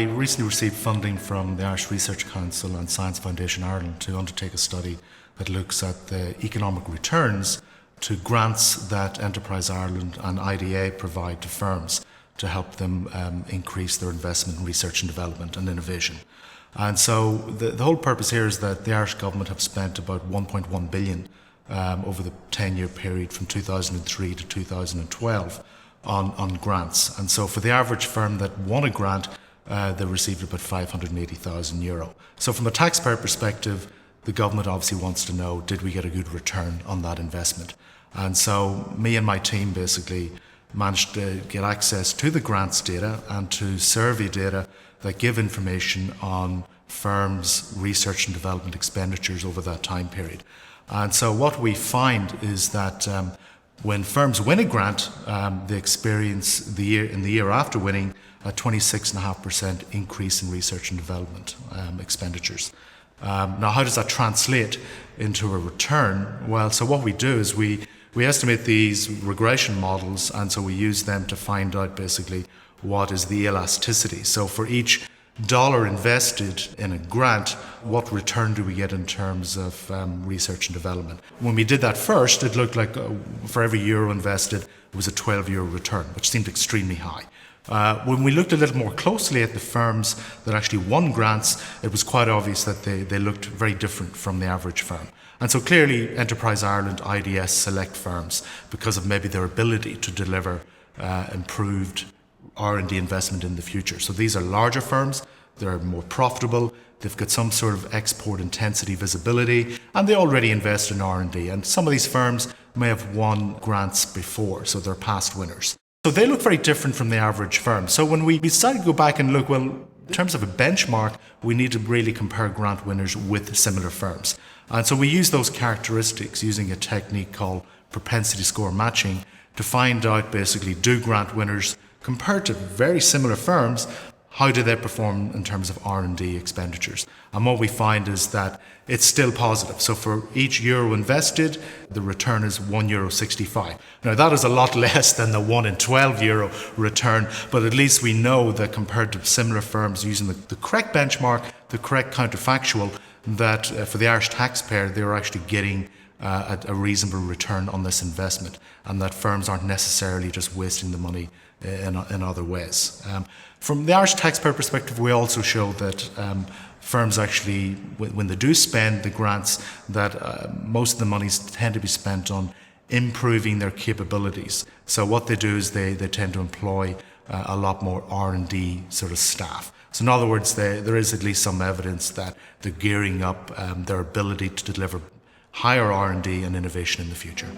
recently received funding from the Irish Research Council and Science Foundation Ireland to undertake a study that looks at the economic returns to grants that Enterprise Ireland and IDA provide to firms to help them increase their investment in research and development and innovation. And so the whole purpose here is that the Irish government have spent about 1.1 billion over the 10-year period from 2003 to 2012 on grants. And so for the average firm that won a grant, they received about €580,000. So from a taxpayer perspective, the government obviously wants to know, did we get a good return on that investment? And so me and my team basically managed to get access to the grants data and to survey data that give information on firms' research and development expenditures over that time period. And so what we find is that when firms win a grant, they experience in the year after winning a 26.5% increase in research and development expenditures. Now, how does that translate into a return? Well, so what we do is we estimate these regression models, and so we use them to find out basically what is the elasticity. So for each dollar invested in a grant, what return do we get in terms of research and development? When we did that first, it looked like for every euro invested, it was a 12-year return, which seemed extremely high. When we looked a little more closely at the firms that actually won grants, it was quite obvious that they looked very different from the average firm. And so clearly Enterprise Ireland, IDS select firms because of maybe their ability to deliver improved R&D investment in the future. So these are larger firms, they're more profitable, they've got some sort of export intensity visibility, and they already invest in R&D. And some of these firms may have won grants before, so they're past winners. So they look very different from the average firm. So when we decided to go back and look, well, in terms of a benchmark, we need to really compare grant winners with similar firms. And so we use those characteristics using a technique called propensity score matching to find out basically, do grant winners compared to very similar firms, how do they perform in terms of R&D expenditures? And what we find is that it's still positive. So for each euro invested, the return is €1.65. Now that is a lot less than the 1 in 12 euro return, but at least we know that compared to similar firms using the correct benchmark, the correct counterfactual, that for the Irish taxpayer, they're actually getting a reasonable return on this investment, and that firms aren't necessarily just wasting the money in other ways. From the Irish taxpayer perspective, we also show that firms actually, when they do spend the grants, that most of the monies tend to be spent on improving their capabilities. So what they do is they tend to employ a lot more R&D sort of staff. So in other words, there is at least some evidence that they're gearing up their ability to deliver higher R&D and innovation in the future.